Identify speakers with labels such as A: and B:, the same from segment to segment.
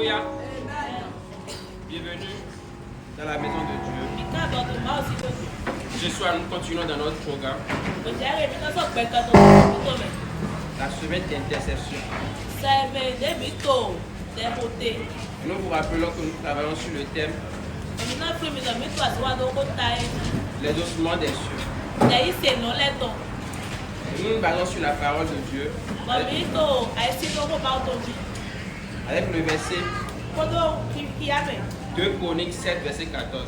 A: Alléluia. Bienvenue dans la maison de Dieu. Ce soir, nous continuons dans notre programme. La semaine d'intercession. Nous vous rappelons que nous travaillons sur le thème les ossements des cieux. Nous nous basons sur la parole de Dieu avec le verset 2 Chroniques 7, verset 14.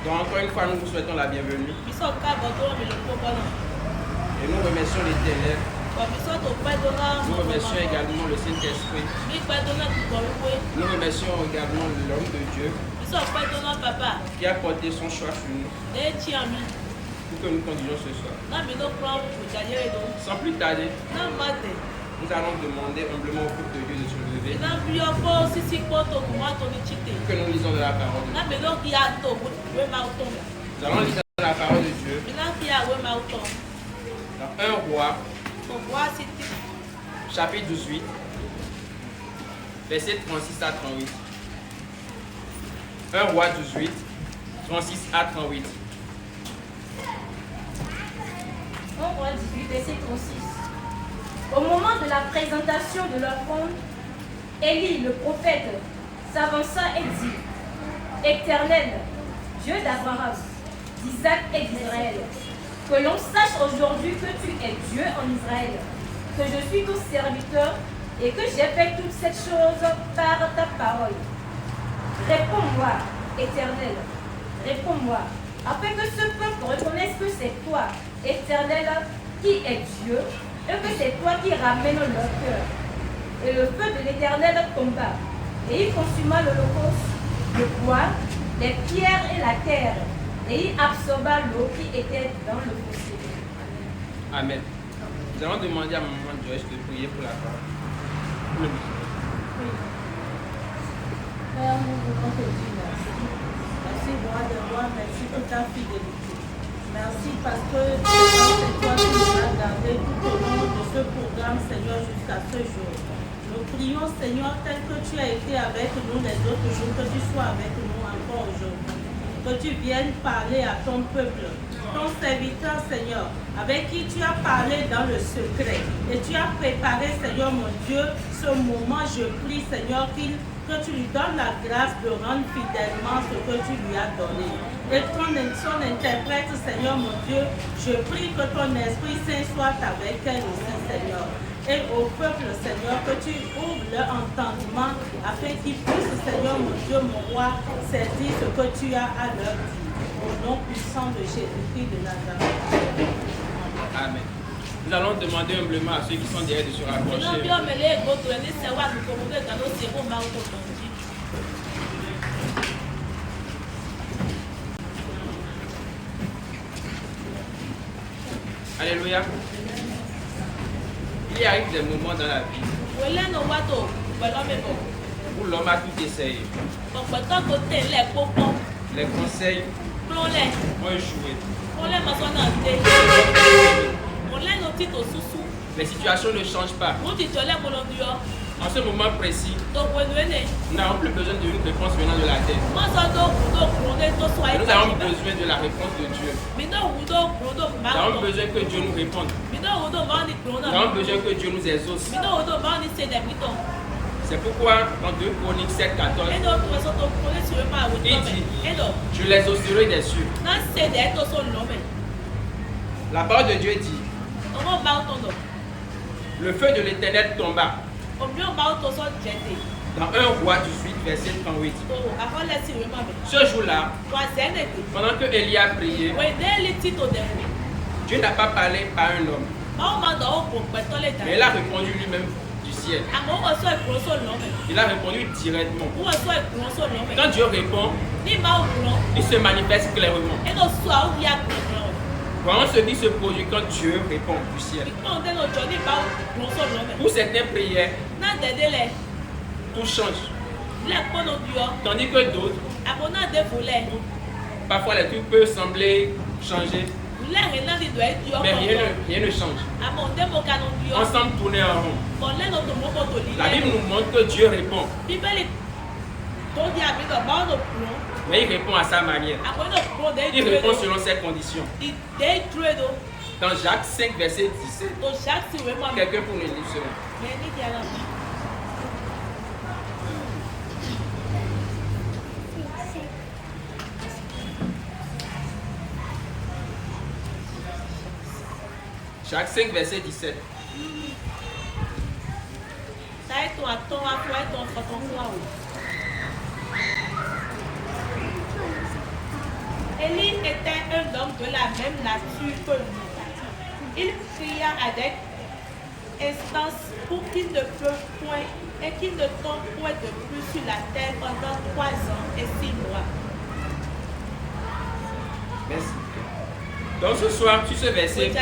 A: Donc encore une fois, nous vous souhaitons la bienvenue. Et nous remercions l'Éternel. Nous remercions également le Saint-Esprit. Nous remercions également l'homme de Dieu qui a porté son choix sur nous pour que nous continuions ce soir. Sans plus tarder, nous allons demander humblement au peuple de Dieu de se lever pour que nous lisons de la parole de Dieu. Nous allons lire la parole de Dieu dans 1 Roi, chapitre 18, versets 36 à 38. 1 Roi 18, 36 à 38.
B: 1 Roi 18, verset 36. Au moment de la présentation de l'offrande, Élie, le prophète, s'avança et dit: Éternel, Dieu d'Abraham, d'Isaac et d'Israël, que l'on sache aujourd'hui que tu es Dieu en Israël, que je suis ton serviteur et que j'ai fait toutes ces choses par ta parole. Réponds-moi, Éternel, réponds-moi, afin que ce peuple reconnaisse que c'est toi, Éternel, qui est Dieu, et que c'est toi qui ramènes leur cœur. Et le feu de l'Éternel tomba, et il consuma l'holocauste, le bois, les pierres et la terre, et il absorba l'eau qui était dans le fossé.
A: Amen. Nous allons demander à maman Joyce de prier pour la parole.
C: Père, nous voulons te dire merci. Merci, roi de roi, merci pour ta fidélité. Merci parce que c'est toi qui nous as gardés tout au long de ce programme, Seigneur, jusqu'à ce jour. Nous prions, Seignor, tel que tu as été avec nous les autres jours, que tu sois avec nous encore aujourd'hui. Que tu viennes parler à ton peuple, ton serviteur, Seigneur, avec qui tu as parlé dans le secret. Et tu as préparé, Seigneur mon Dieu, ce moment. Je prie, Seigneur, que tu lui donnes la grâce de rendre fidèlement ce que tu lui as donné. Et son interprète, Seigneur mon Dieu, je prie que ton Esprit Saint soit avec elle aussi, Seigneur. Et au peuple, Seigneur, que tu ouvres leur entendement afin qu'ils puissent, Seigneur mon Dieu, mon roi, saisir ce que tu as à leur dire. Au nom puissant de Jésus-Christ de Nazareth.
A: Amen. Nous allons demander humblement à ceux qui sont derrière de se rapprocher. Alléluia. Il y arrive des moments dans la vie où l'homme a tout essayé. Les conseils ont échoué. Les situations ne changent pas. En ce moment précis, nous n'avons plus besoin d'une réponse venant de la terre. Nous avons besoin de la réponse de Dieu. Nous avons besoin que Dieu nous réponde. Nous avons besoin que Dieu nous exauce. C'est pourquoi dans 2 Chroniques 7, 14, il dit: je les exaucerai des cieux. La parole de Dieu dit: le feu de l'Éternel tomba. Dans 1 Roi 18, verset 38. Ce jour-là, pendant que Élie a prié, Dieu n'a pas parlé par un homme, mais il a répondu lui-même du ciel. Il a répondu directement. Quand Dieu répond, il se manifeste clairement. Voyons ce qui se produit quand Dieu répond du ciel. Pour certaines prières, tout change. Tandis que d'autres, parfois les trucs peuvent sembler changer, Mais rien ne change. Ensemble tourner en rond. La Bible nous montre que Dieu répond. Mais il répond à sa manière. Il répond selon ses conditions. Dans Jacques 5, verset 17, quelqu'un pour nous lire cela. Jacques 5, verset 17.
B: Élie était un homme de la même nature que nous. Il pria avec instance pour qu'il ne pleuve point et qu'il ne tombe point de plus sur la terre pendant 3 ans et 6 mois.
A: Merci. Donc ce soir, sur ce verset,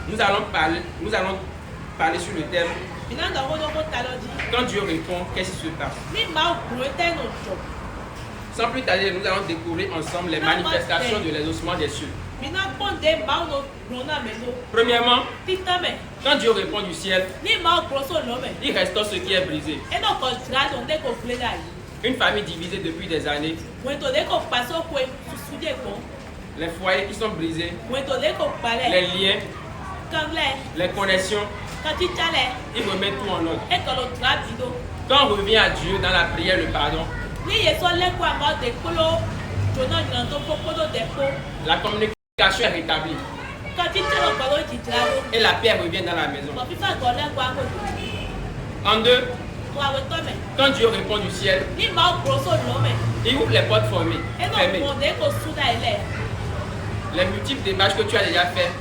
A: nous allons parler sur le thème. Quand Dieu répond, qu'est-ce qui se passe? Sans plus tarder, nous allons découvrir ensemble les manifestations de l'exaucement des cieux. Premièrement, quand Dieu répond du ciel, il restaure ce qui est brisé. Une famille divisée depuis des années, les foyers qui sont brisés, les liens, les connexions, il remet tout en ordre. Quand on revient à Dieu dans la prière, le pardon, la communication est rétablie et la paix revient dans la maison. En deux, quand Dieu répond du ciel, il ouvre les portes fermées. Les multiples démarches que tu as déjà fait,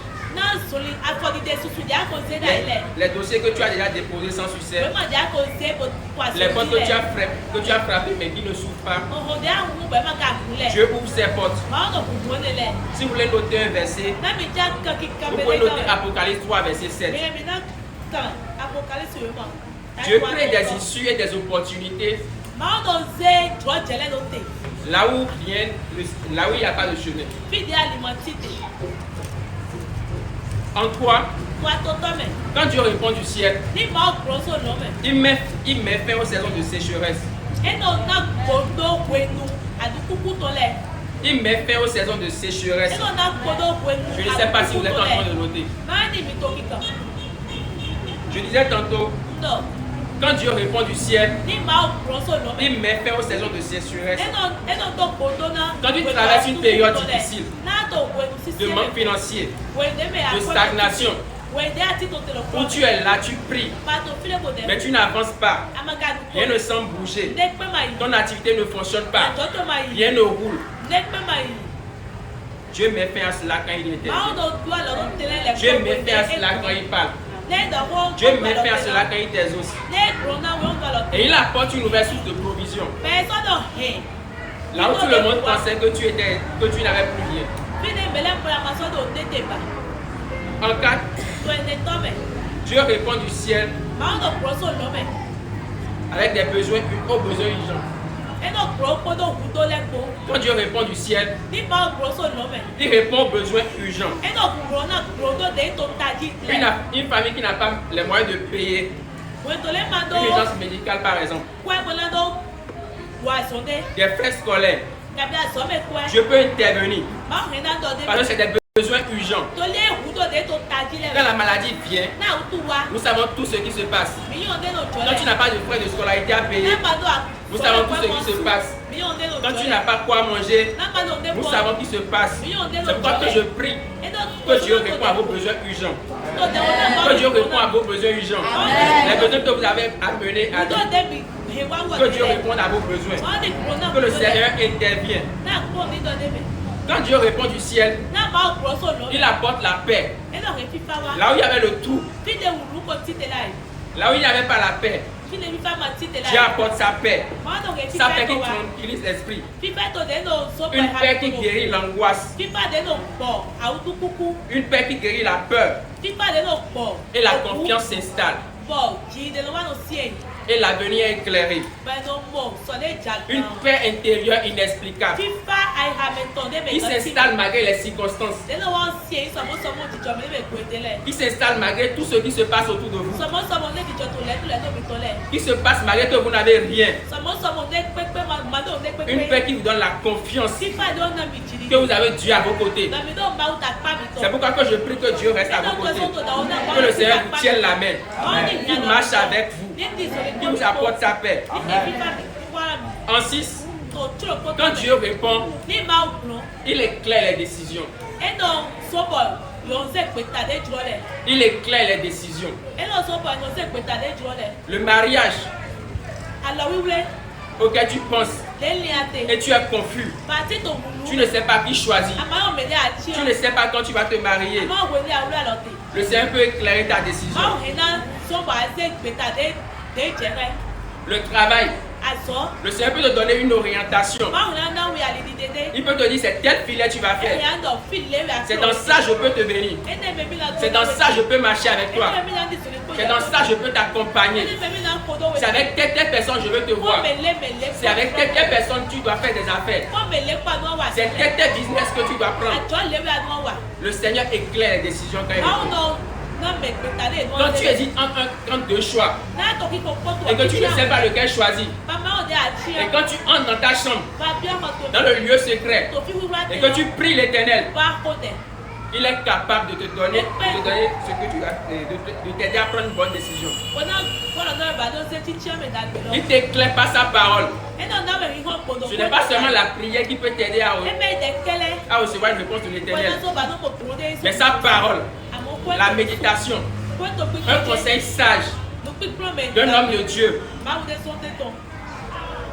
A: les dossiers que tu as déjà déposés sans succès, les portes que tu as frappées mais qui ne s'ouvrent pas, Dieu ouvre ces portes. Si vous voulez noter un verset, vous pouvez noter Apocalypse 3, verset 7. Dieu crée des issues et des opportunités là où il n'y a pas de chemin. En quoi? Quand Dieu répond du ciel, il met fin aux saisons de sécheresse. Il met fin aux saisons de sécheresse. Je ne sais pas si vous êtes en train de noter. Je disais tantôt, quand Dieu répond du ciel, il met fin aux saisons de sécheresse. Quand tu traverses une période difficile, de manque financier, de stagnation, où tu es là, tu pries, mais tu n'avances pas, rien ne semble bouger, ton activité ne fonctionne pas, rien ne roule. Dieu met fin à cela quand il intervient. Dieu met fin à cela quand il parle. Dieu met fin à cela quand il t'exauce. Et il apporte une nouvelle source de provision. Là où tout le monde pensait que tu n'avais plus rien. En 4, Dieu répond du ciel avec des besoins urgents. Quand Dieu répond du ciel, il répond aux besoins urgents. Une famille qui n'a pas les moyens de payer une urgence médicale par exemple, des frais scolaires, je peux intervenir parce que c'est des besoins urgents. Quand la maladie vient, nous savons tout ce qui se passe. Quand tu n'as pas de frais de scolarité à payer, nous savons tout ce qui se passe. Quand tu n'as pas quoi manger, nous savons ce qui se passe. C'est pourquoi que je prie que Dieu répond à vos besoins urgents. Que Dieu répond à vos besoins urgents. Les besoins que vous avez amenés à Dieu. Que Dieu réponde à vos besoins. Que le Seigneur intervienne. Quand Dieu répond du ciel, il apporte la paix. Là où il y avait le tout, là où il n'y avait pas la paix, Dieu apporte sa paix. Sa paix qui tranquillise l'esprit. Une paix qui guérit l'angoisse. Une paix qui guérit la peur. Et la confiance s'installe. et l'avenir est éclairé. Une paix intérieure inexplicable qui s'installe malgré les circonstances, qui s'installe malgré tout ce qui se passe autour de vous, qui se passe malgré que vous n'avez rien. Une paix qui vous donne la confiance que vous avez Dieu à vos côtés. C'est pourquoi que je prie que Dieu reste à vos côtés, que le Seigneur vous tienne la main, qu'il marche avec vous, qu'il vous apporte sa paix. En 6, quand Dieu répond, il éclaire les décisions. Il éclaire les décisions. Le mariage auquel tu penses et tu es confus, tu ne sais pas qui choisir, tu ne sais pas quand tu vas te marier, le Seigneur peut éclairer ta décision. Le travail, le Seigneur peut te donner une orientation. Il peut te dire c'est telle filière tu vas faire. C'est dans ça je peux te bénir. C'est dans ça je peux marcher avec toi. C'est dans ça je peux t'accompagner. C'est avec telle personne je veux te voir. C'est avec telle personne tu dois faire des affaires. C'est tel business que tu dois prendre. Le Seigneur éclaire les décisions quand il répond. Quand tu hésites entre deux choix et que tu ne sais pas lequel choisir, et quand tu entres dans ta chambre, dans le lieu secret, et que tu pries l'Éternel, il est capable de te donner ce que tu as, de t'aider à prendre une bonne décision. Il t'éclaire par sa parole. Ce n'est pas seulement la prière qui peut t'aider à recevoir une réponse de l'Éternel, mais sa parole, la méditation, un conseil sage d'un homme de Dieu,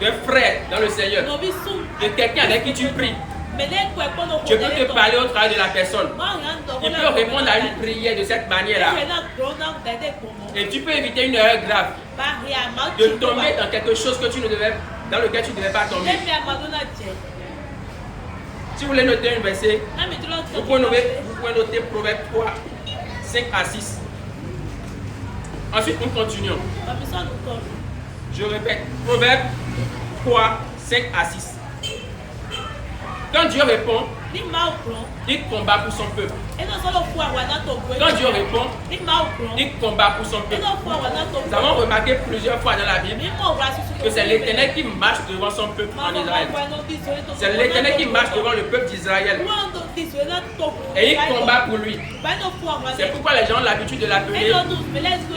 A: d'un frère dans le Seigneur, de quelqu'un avec qui tu pries. Je peux te parler au travers de la personne. Il peut répondre à une prière de cette manière-là. Et tu peux éviter une erreur grave, de tomber dans quelque chose que dans lequel tu ne devais pas tomber. Si vous voulez noter un verset, vous pouvez noter Proverbe 3, 5 à 6. Ensuite, nous continuons. Je répète, Proverbe 3, 5 à 6. Quand Dieu répond, il combat pour son peuple. Quand Dieu répond, il combat pour son peuple. Nous avons remarqué plusieurs fois dans la Bible que c'est l'Éternel qui marche devant son peuple en Israël. C'est l'Éternel qui marche devant le peuple d'Israël. Et il combat pour lui. C'est pourquoi les gens ont l'habitude de l'appeler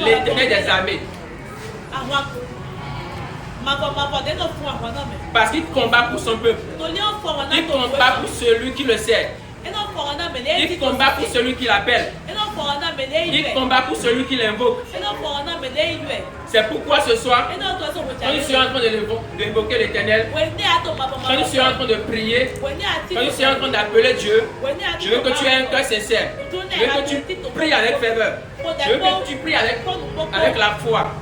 A: l'Éternel des armées. Parce qu'il combat pour son peuple. Il combat pour celui qui le sert. Il combat pour celui qui l'appelle. Il combat pour celui qui l'invoque. C'est pourquoi ce soir, quand nous sommes en train d'invoquer l'Éternel, quand nous sommes en train de prier, quand nous sommes en train d'appeler Dieu, je veux que tu aies un cœur sincère. Je veux que tu pries avec ferveur. Je veux que tu pries avec la foi.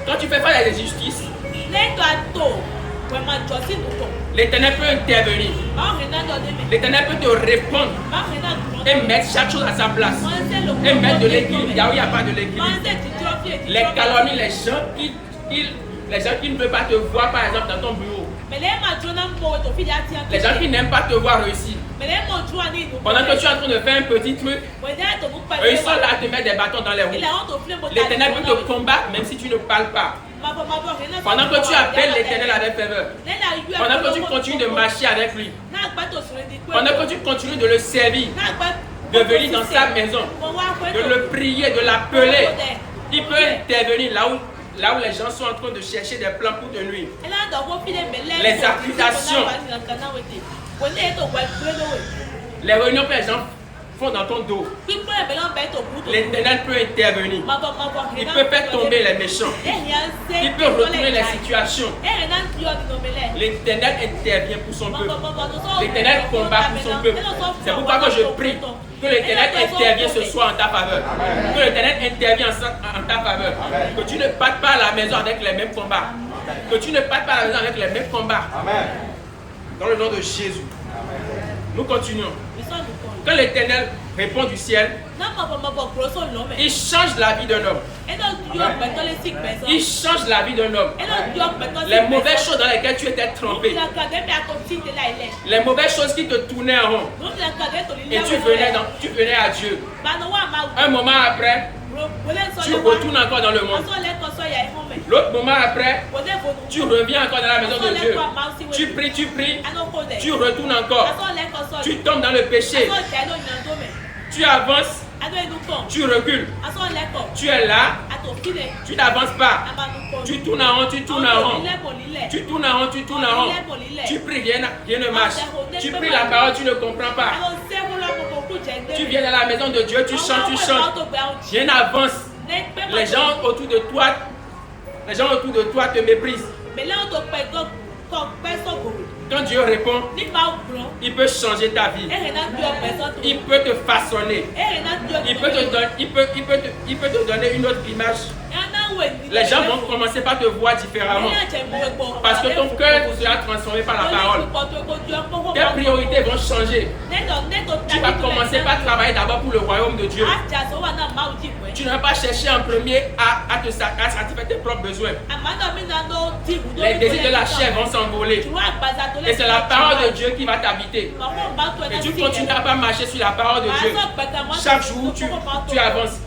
A: Quand tu fais face à des injustices, l'Éternel peut intervenir. L'Éternel peut te répondre et mettre chaque chose à sa place. Et mettre de l'équilibre là où il n'y a pas de l'équilibre. Les calomnies, les gens qui ne veulent pas te voir par exemple dans ton bureau. Les gens qui n'aiment pas te voir réussir. Pendant que tu es en train de faire un petit truc, eux ils sont là à te mettre des bâtons dans les roues. L'Éternel peut te combattre même si tu ne parles pas. Pendant que tu appelles l'Éternel avec ferveur, pendant que tu continues de marcher avec lui, pendant que tu continues de le servir, de venir dans sa maison, de le prier, de l'appeler, il peut intervenir là où les gens sont en train de chercher des plans pour te nuire. Les accusations, les réunions que les gens font dans ton dos, l'Éternel peut intervenir. Il peut faire tomber les méchants. Il peut retourner les situations. L'Éternel intervient pour son peuple. L'Éternel combat pour son peuple. C'est pourquoi que je prie que l'Éternel intervienne ce soir en ta faveur. Que l'Éternel intervienne en ta faveur. Que tu ne partes pas à la maison avec les mêmes combats. Que tu ne partes pas à la maison avec les mêmes combats. Dans le nom de Jésus. Nous continuons. Quand l'Éternel répond du ciel, il change la vie d'un homme. Il change la vie d'un homme. Les mauvaises choses dans lesquelles tu étais trempé, les mauvaises choses qui te tournaient en rond, et tu venais à Dieu. Un moment après, tu retournes encore dans le monde. L'autre moment après, tu reviens encore dans la maison de Dieu. Tu pries, tu retournes encore. Tu tombes dans le péché. Tu avances, tu recules. Tu es là, tu n'avances pas. Tu tournes en rond, tu tournes en rond. Tu tournes en rond, tu tournes en rond. Tu pries, rien ne marche. Tu pries la parole, tu ne comprends pas. Tu viens dans la maison de Dieu, tu chantes, rien n'avance. Les gens autour de toi te méprisent. Quand Dieu répond, il peut changer ta vie. Il peut te façonner. Il peut te donner une autre image. Les gens vont commencer par te voir différemment. Parce que ton cœur sera transformé par la parole. Tes priorités vont changer. Tu vas commencer par travailler d'abord pour le royaume de Dieu. Tu ne vas pas chercher en premier à satisfaire tes propres besoins. Les désirs de la chair vont s'envoler. Et c'est la parole de Dieu qui va t'habiter. Et tu continueras pas à marcher sur la parole de Dieu. Chaque jour, tu avances.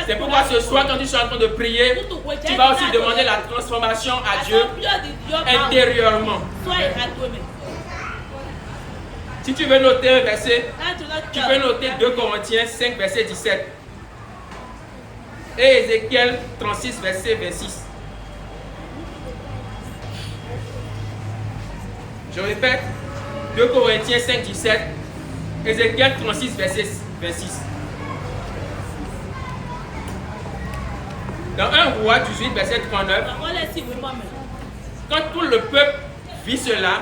A: C'est pourquoi ce soir, quand tu es en train de prier, tu vas aussi demander la transformation à Dieu intérieurement. Si tu veux noter un verset, tu peux noter 2 Corinthiens 5, verset 17. Et Ézéchiel 36, verset 26. Je répète, 2 Corinthiens 5, 17. Ézéchiel 36, verset 26. Dans 1 Roi 18, verset 39, quand tout le peuple vit cela,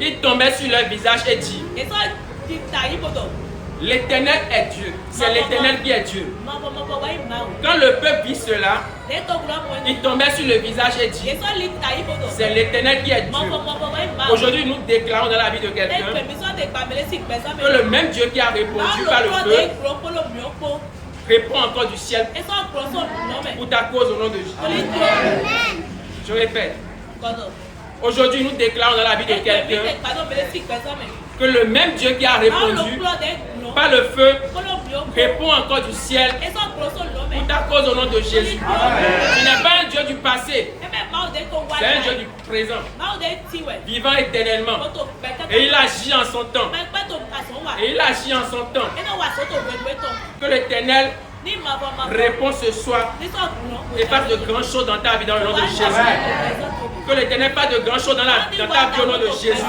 A: il tombait sur leur visage et dit, l'Éternel est Dieu. C'est l'Éternel qui est Dieu. Quand le peuple vit cela, il tombait sur le visage et dit, c'est l'Éternel qui est Dieu. Aujourd'hui, nous déclarons dans la vie de quelqu'un que le même Dieu qui a répondu par le feu répond encore du ciel pour ta cause au nom de Jésus. Je répète. Aujourd'hui, nous déclarons dans la vie de quelqu'un que le même Dieu qui a répondu par le feu répond encore du ciel pour ta cause au nom de Jésus. Ce n'est pas un Dieu du passé, c'est un Dieu du présent, vivant éternellement. Et il agit en son temps. Et il agit en son temps. Que l'Éternel répond ce soir et fasse de grandes choses dans ta vie dans le nom de Jésus. Que l'Éternel fasse de grandes choses dans ta vie au nom de Jésus.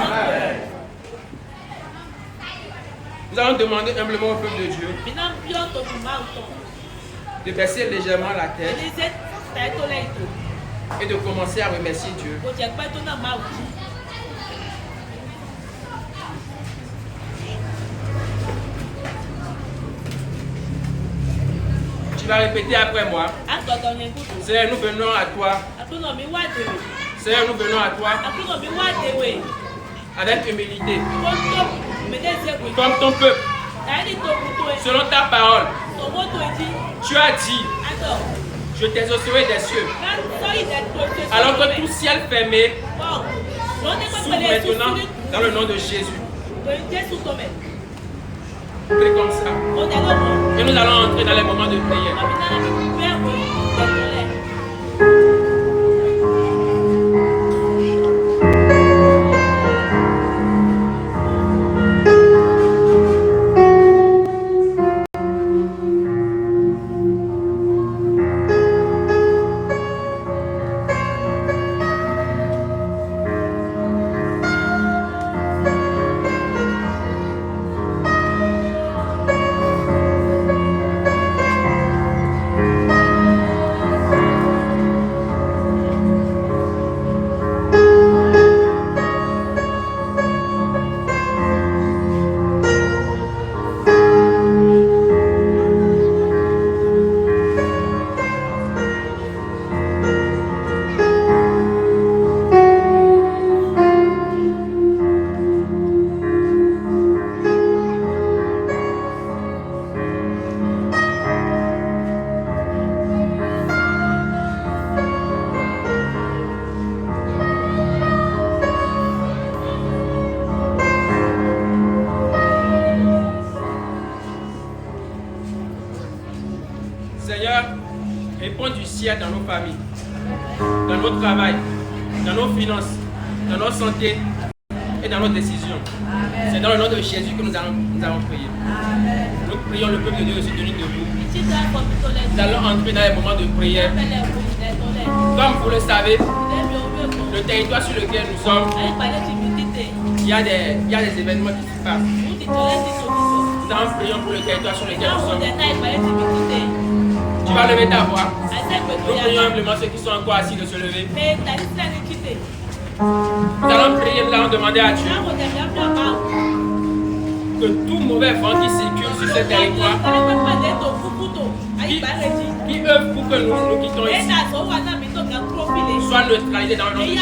A: Nous allons demander humblement au peuple de Dieu de baisser légèrement la tête et de commencer à remercier Dieu. Tu vas répéter après moi. Seigneur, nous venons à toi. Seigneur, nous venons à toi avec humilité. Comme ton peuple. Selon ta parole. Tu as dit, je t'exaucerai des cieux. Alors que tout ciel fermé s'ouvre maintenant dans le nom de Jésus. Prie comme ça. Et nous allons entrer dans les moments de prière. Seigneur, réponds du ciel dans nos familles, dans notre travail, dans nos finances, dans notre santé et dans nos décisions. C'est dans le nom de Jésus que nous allons prier. Nous prions le peuple de Dieu de se tenir debout. Nous allons entrer dans les moments de prière. Comme vous le savez, le territoire sur lequel nous sommes, il y a des événements qui se passent. Nous allons prier pour le territoire sur lequel nous sommes. Tu vas lever ta voix. Nous prions humblement ceux qui sont encore assis de se lever. Nous allons prier, nous allons demander à Dieu que tout mauvais vent qui circule sur ce territoire, qui œuvre pour que nous quittions ici, soit neutralisé dans le nom de Jésus.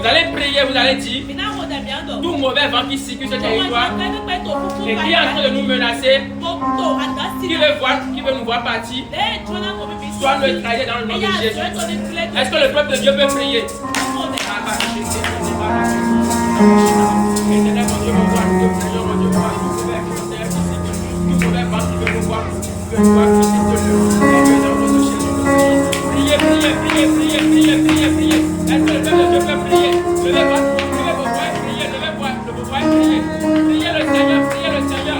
A: Vous allez prier, vous allez dire, tout mauvais vent qui circule sur ce territoire et qui est en train de nous menacer, qui veut nous voir partir, soit neutralisé dans le nom de Jésus. Est-ce que le peuple de Dieu peut prier? Éternel mon Dieu, mon roi, nous te prions, mon Dieu, mon roi, nous te prions, Seigneur, qui circule, tout mauvais vent qui veut nous voir, qui veut nous voir quitter ce lieu. Dans le nom de Jésus, nous te prions. Priez, priez, priez, priez, priez, priez, priez. Est-ce que le peuple de Dieu peut prier? Levez vos voix et priez, levez vos voix et priez. Priez le Seigneur, priez le Seigneur.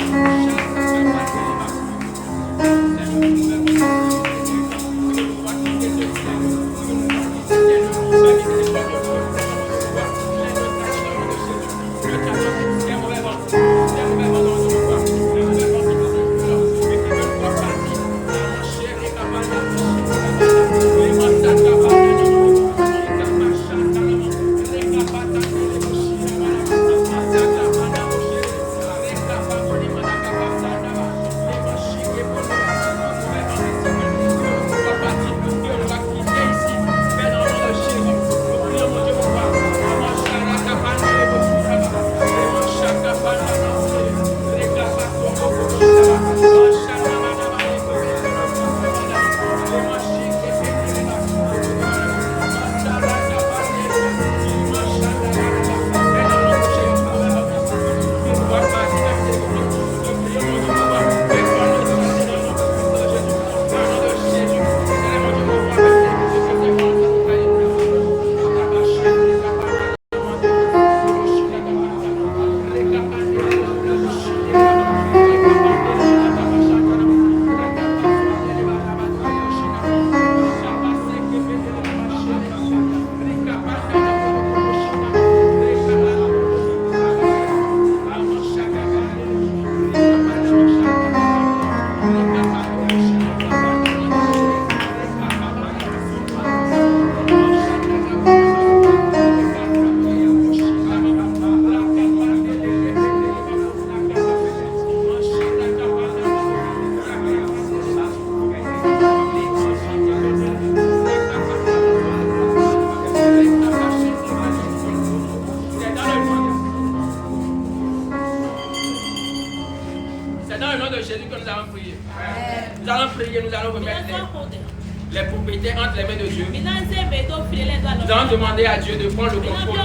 A: les propriétés entre les mains de Dieu. Nous allons demander à Dieu de prendre le contrôle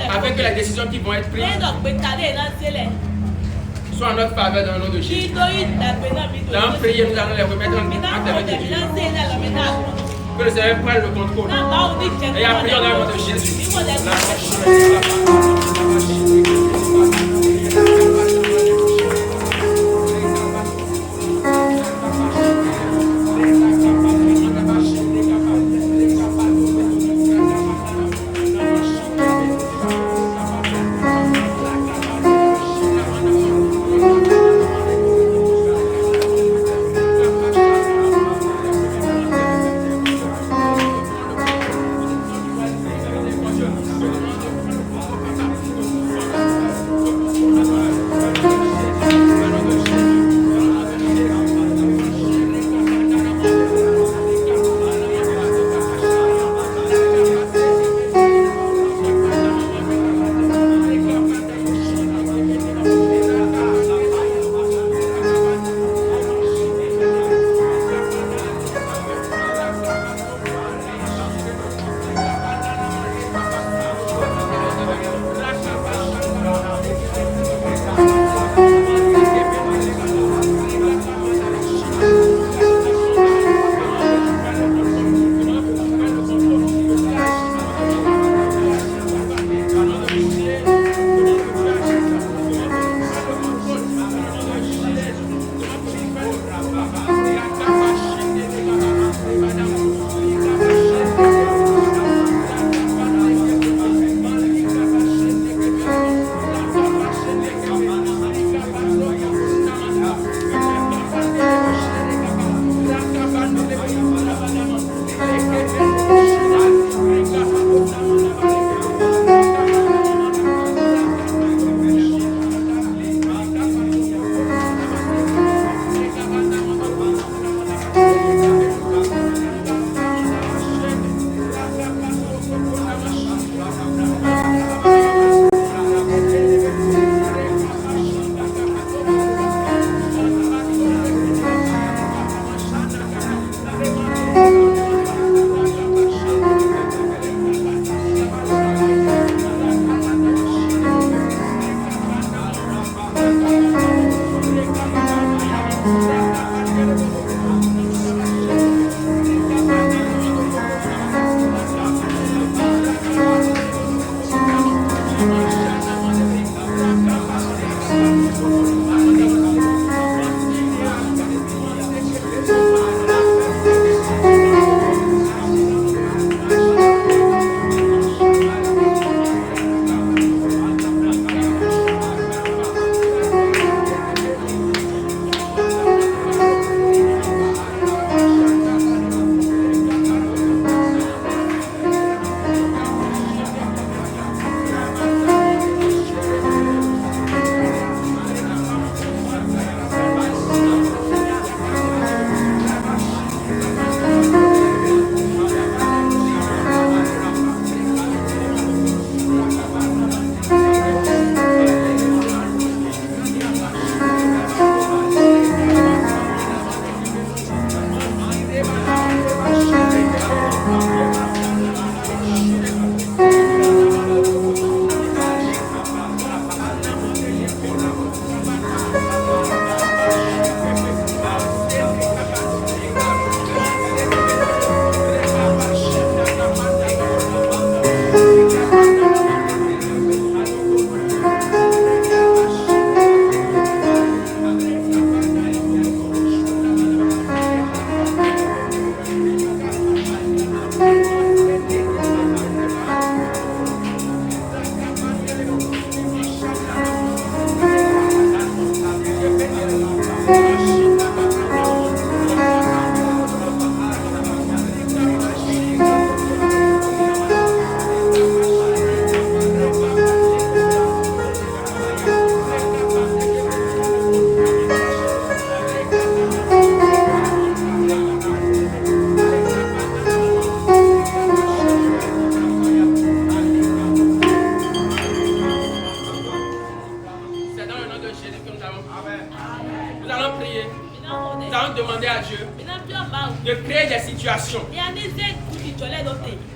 A: afin que les décisions qui vont être prises soient en notre faveur dans le nom de Jésus. Nous allons prier, nous allons les remettre entre les mains de Dieu. Que le Seigneur prenne le contrôle. Et à prier dans le nom de Jésus.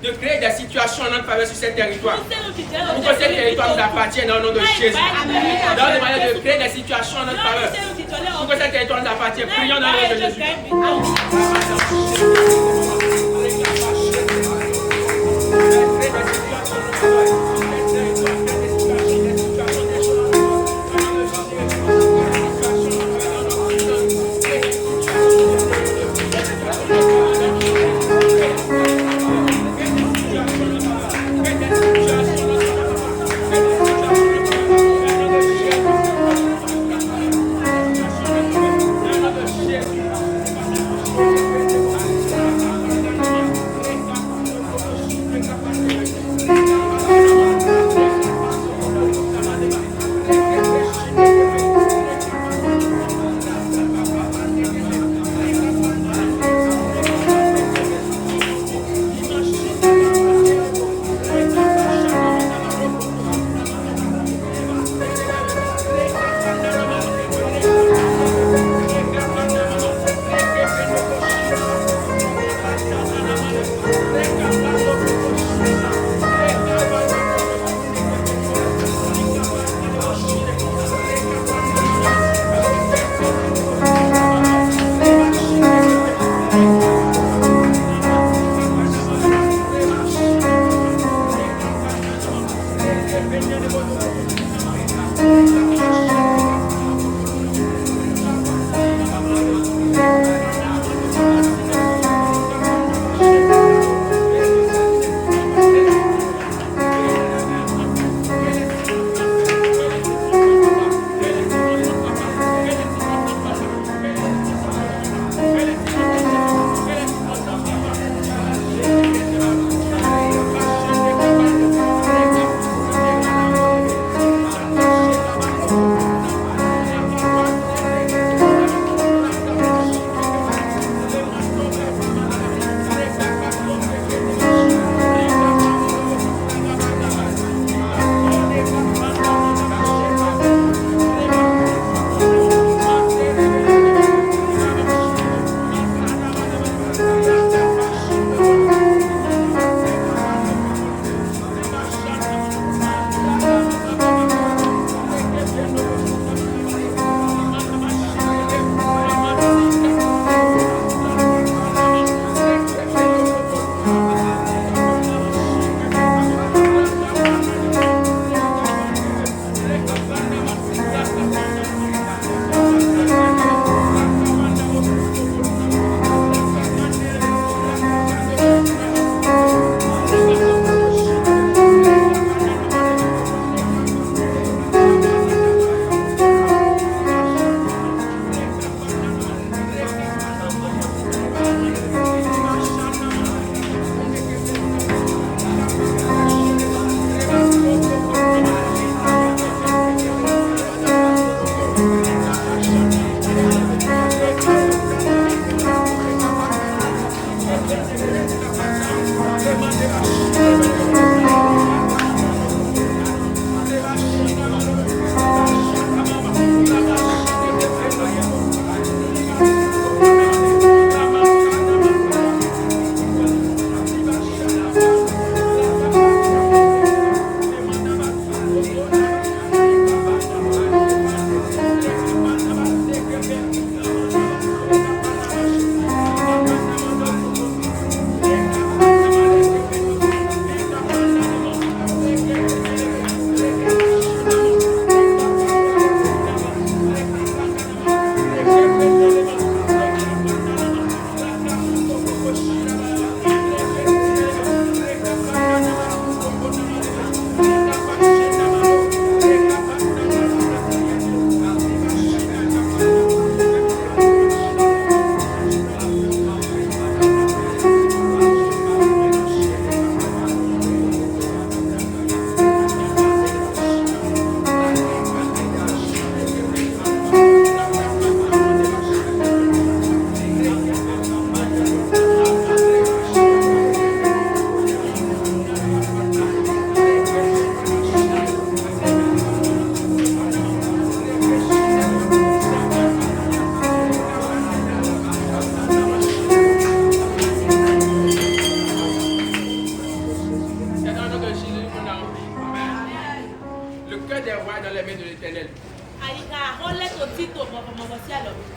A: De créer des situations en notre faveur sur ce territoire. Pour que ce territoire nous appartienne au nom de Jésus. Dans le moyen de créer des situations en notre faveur. Pour que ce territoire nous appartienne. Prions dans le nom de Jésus.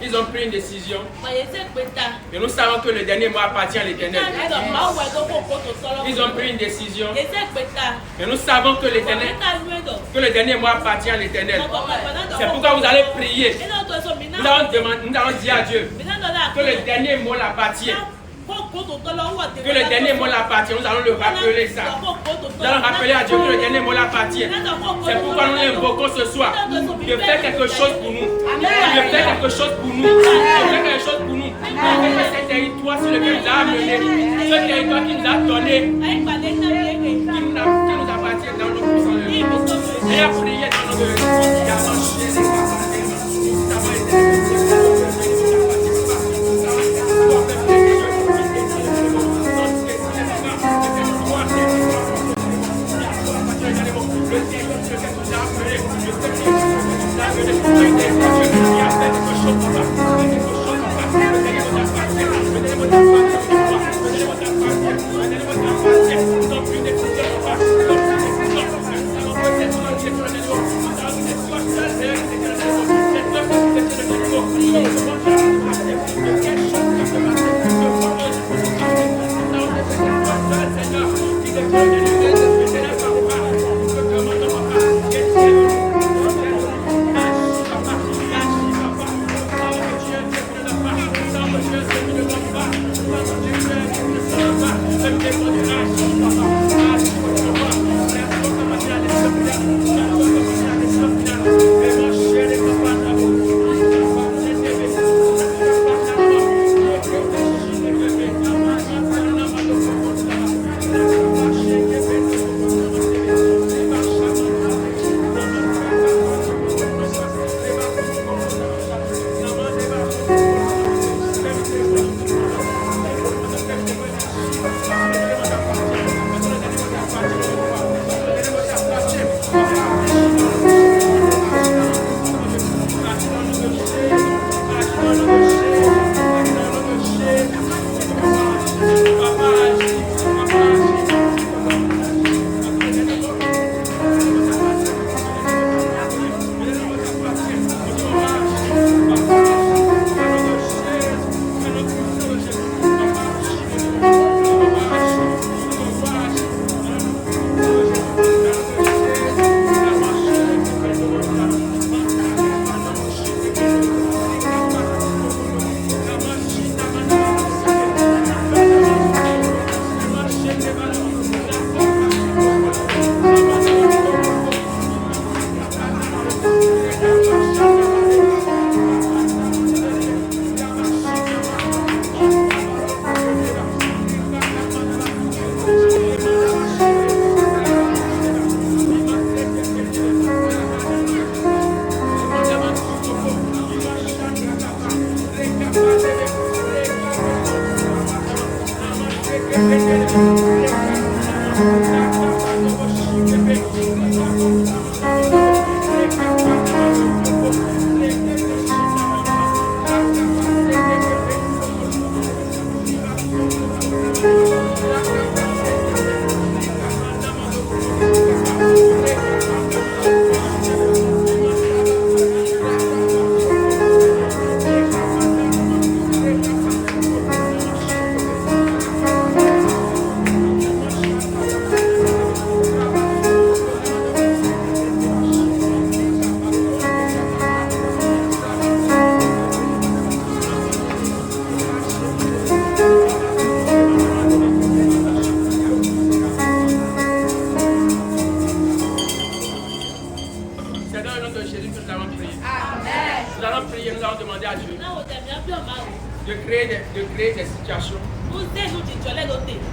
A: Ils ont pris une décision. Et nous savons que le dernier mot appartient à l'Éternel. Ils ont pris une décision. Et nous savons que le dernier mot appartient à l'Éternel. C'est pourquoi vous allez prier. Nous allons dire à Dieu que le dernier mot l'appartient. Que le dernier mot l'appartient, nous allons le rappeler ça. Nous allons rappeler à Dieu que le dernier mot l'appartient. C'est pourquoi nous l'invoquons ce soir. De faire quelque chose pour nous. De faire quelque chose pour nous. De faire quelque chose pour nous. Avec ce territoire sur lequel il nous a amenés. Ce territoire qui nous a donné. Qui nous appartient dans nos puissants. Et à prier dans nos vies. de créer des situations,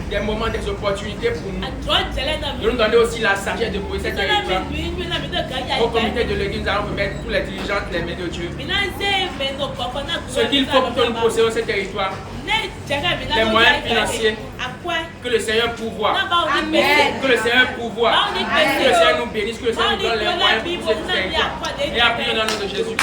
A: des moments, des opportunités pour nous. De nous donner aussi la sagesse de poser cette territoire. Au comité de l'église, nous allons remettre tous les dirigeants les mains de Dieu. Ce qu'il faut pour que nous possédions ce territoire, les moyens financiers, que le Seigneur pourvoie. Que le Seigneur pourvoie. Que le Seigneur nous bénisse, que le Seigneur nous donne les moyens pour pousser ce territoire. Et appuyons dans le nom de Jésus.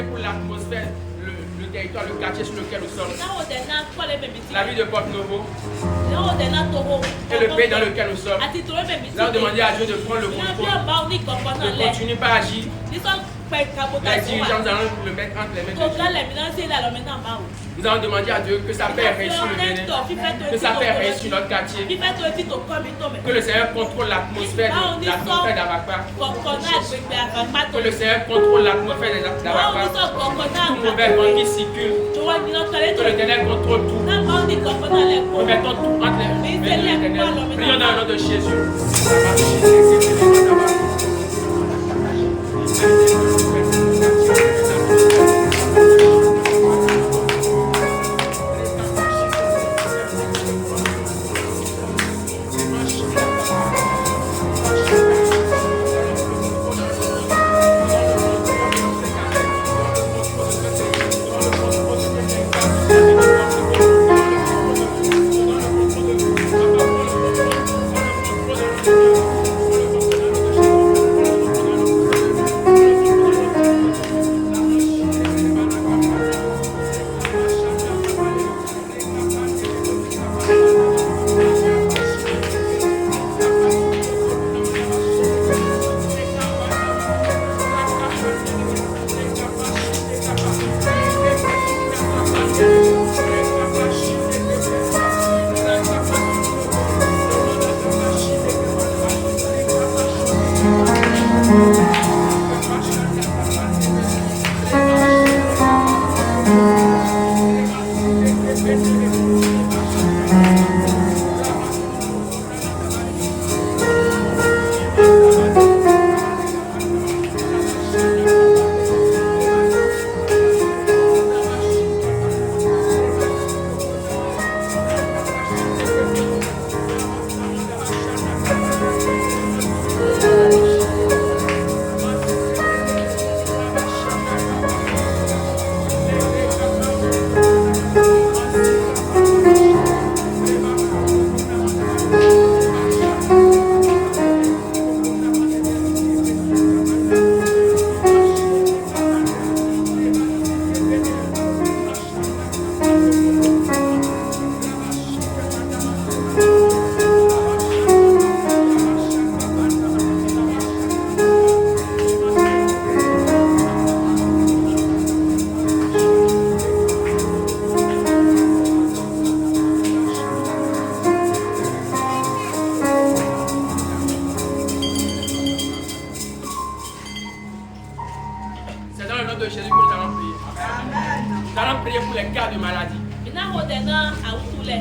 A: Pour l'atmosphère, le territoire, le quartier sur lequel nous sommes. La ville de Porto-Novo et le pays dans lequel nous sommes. Là, on demandait à Dieu de prendre le contrôle, de continuer par agir. Les dirigeants, nous allons le mettre entre les mains de Dieu. Nous allons demander à Dieu que sa paix règne sur le Bénin, que sa paix règne sur notre quartier, que le Seigneur contrôle l'atmosphère d'Avakpa, que le Seigneur contrôle l'atmosphère d'Avakpa, tout mauvais vent qui circule, que l'Éternel contrôle tout. Nous mettons tout entre les mains de l'Éternel. Prions dans le nom de Jésus.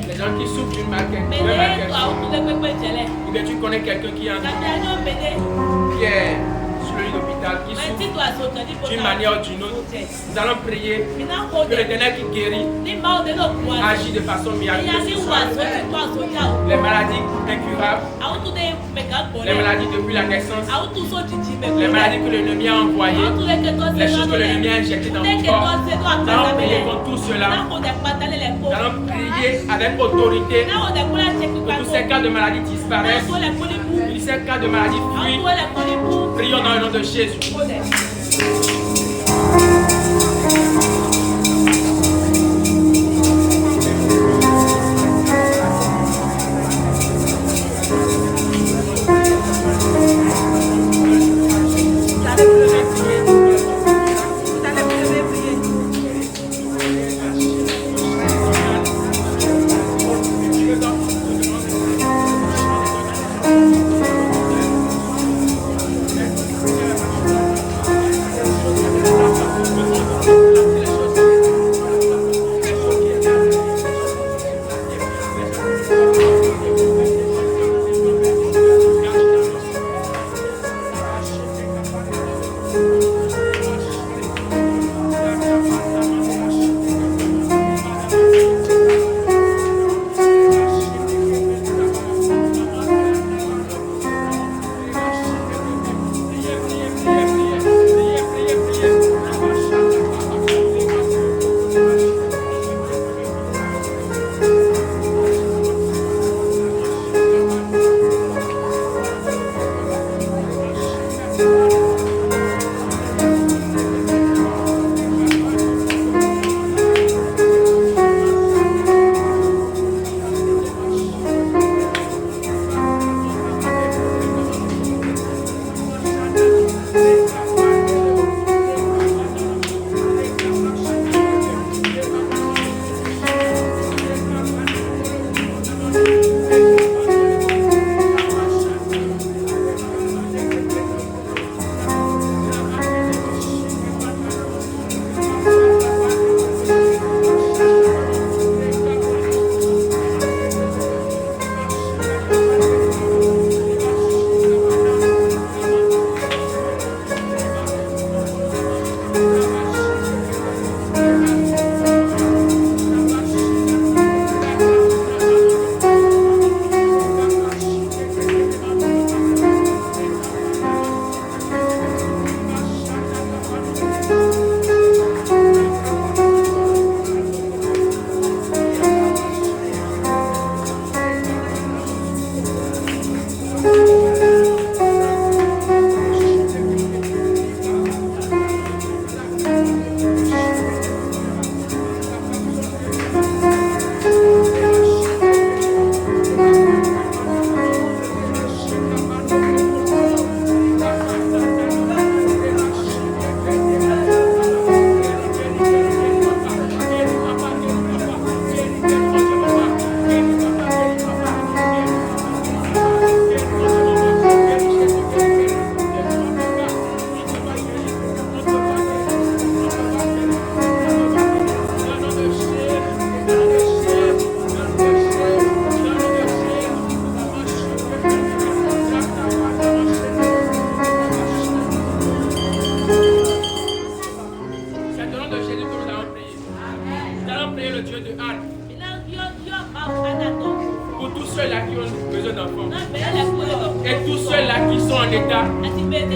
A: Les gens qui souffrent d'une maladie. Eh bien, tu connais quelqu'un qui est sur le lit d'hôpital, qui souffre d'une manière ou d'une autre. Nous allons prier que l'Éternel qui guérit agit de façon miraculeuse. Les maladies incurables, les maladies depuis la naissance, les maladies que l'ennemi a envoyées, les choses que l'ennemi a injectées dans ton corps. Nous allons prier contre tout cela. Nous allons prier avec autorité que tous ces cas de maladie disparaissent, que tous ces cas de maladie fuient. Prions dans le nom de Jésus.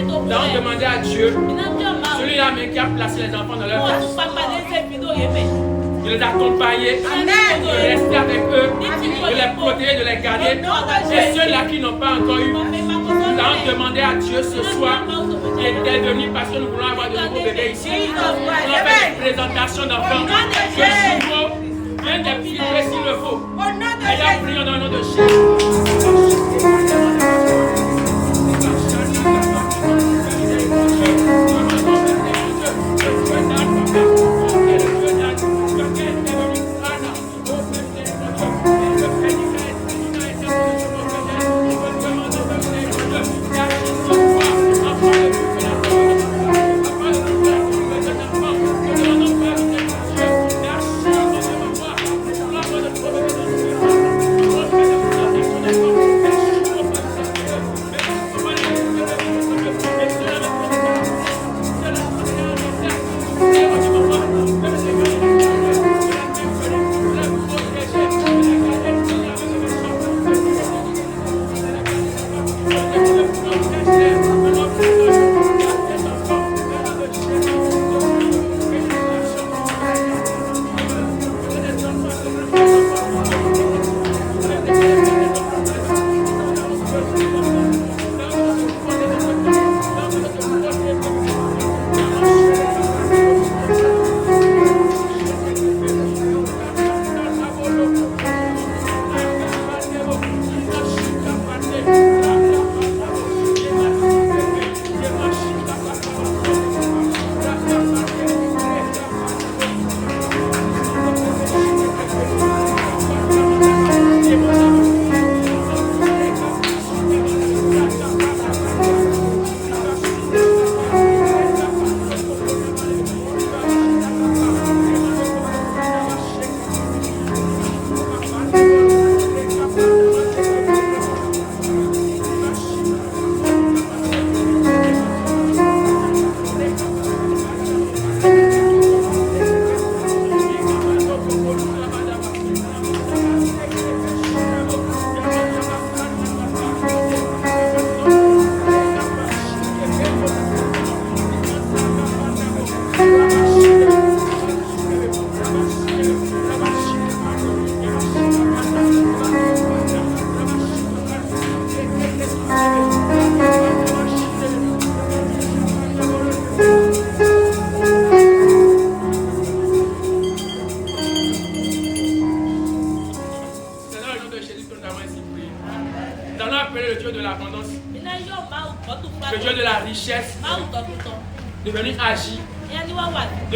A: Nous allons demander à Dieu, celui-là même qui a placé les enfants dans leur vie, de les accompagner, de rester avec eux, de les protéger, de les garder. Et ceux-là qui n'ont pas encore eu, nous allons demander à Dieu ce soir d'intervenir parce que nous voulons avoir de nouveaux bébés ici. Nous allons faire une présentation d'enfants. Que Jumeau vienne des filets s'il le faut. Et là, prions dans le nom de Jésus.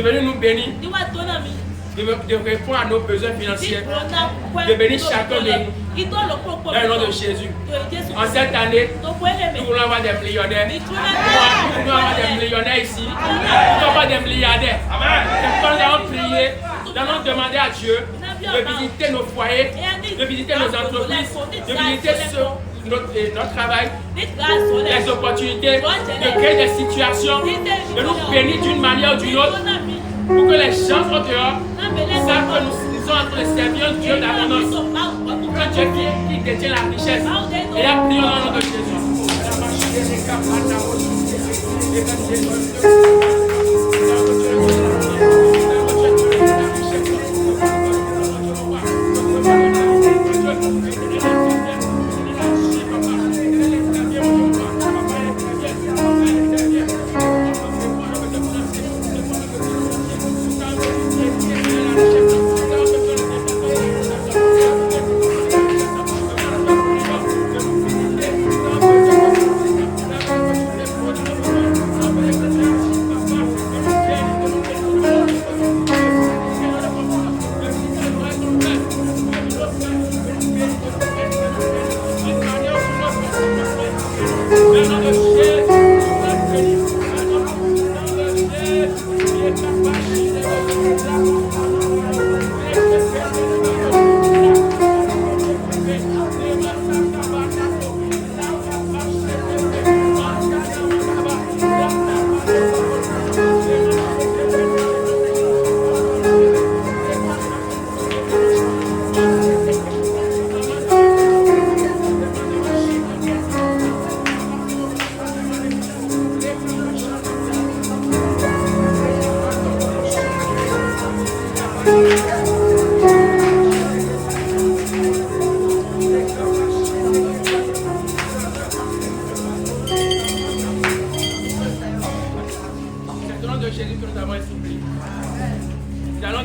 D: devenu nous bénir, de répondre à nos besoins financiers, de bénir chacun de nous, dans le nom de Jésus. En cette année, nous voulons avoir des millionnaires. Nous voulons avoir des millionnaires ici. Nous voulons avoir des milliardaires. C'est quand nous allons prier, nous allons demander à Dieu de visiter nos foyers, de visiter nos entreprises, de visiter notre travail, les opportunités, de créer des situations, de nous bénir d'une manière ou d'une autre, pour que les gens au dehors savent que nous sommes en train de servir un Dieu d'abondance, un Dieu qui détient la richesse. Et là, prions dans le nom de Jésus.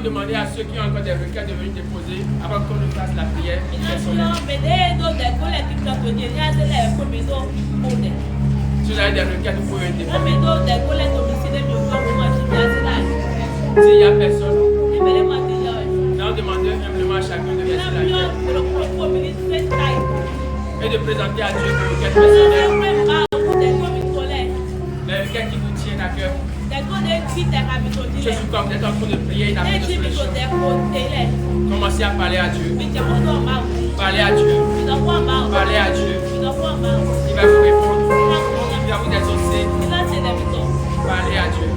D: demander à ceux qui ont encore des requêtes de venir déposer avant qu'on ne fasse la prière. Si vous avez des requêtes, vous pouvez déposer. S'il n'y a personne, nous demandons humblement à chacun de laisser la terre et de présenter à Dieu vos requêtes personnelles, les requêtes qui vous tiennent à cœur. Je suis comme d'être en train de prier, il a fait de solution. Commencez à parler à Dieu. Parlez à Dieu. Parlez à Dieu. Il va vous répondre. Il va vous exaucer. Parlez à Dieu.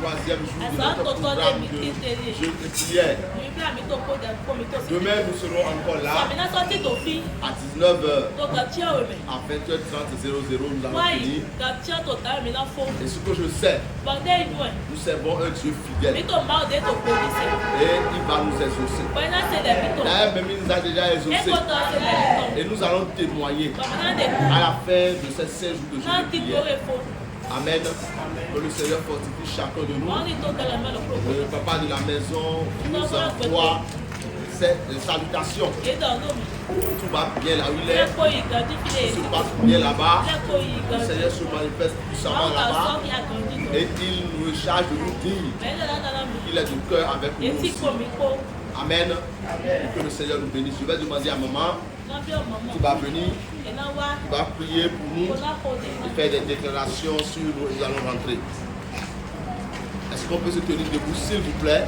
E: troisième jour de notre programme de jeûne et prière. Demain, nous serons encore là à 19h. À 20h30, 00, nous allons finir. Et ce que je sais, nous servons un Dieu fidèle. Et il va nous exaucer. D'ailleurs, même il nous a déjà exaucés. Et nous allons témoigner à la fin de ces 16 jours de jeûne et prière. Amen. Que le Seigneur fortifie chacun de nous. Le papa de la maison nous envoie cette salutation. Tout va bien là où il est. Tout se passe bien là-bas. Le Seigneur se manifeste puissamment là-bas. Et il nous charge de nous dire qu'il est du cœur avec nous aussi. Amen. Que le Seigneur nous bénisse. Je vais demander à maman qui va venir, qui va prier pour nous et faire des déclarations sur nous. Nous allons rentrer. Est-ce qu'on peut se tenir debout, s'il vous plaît?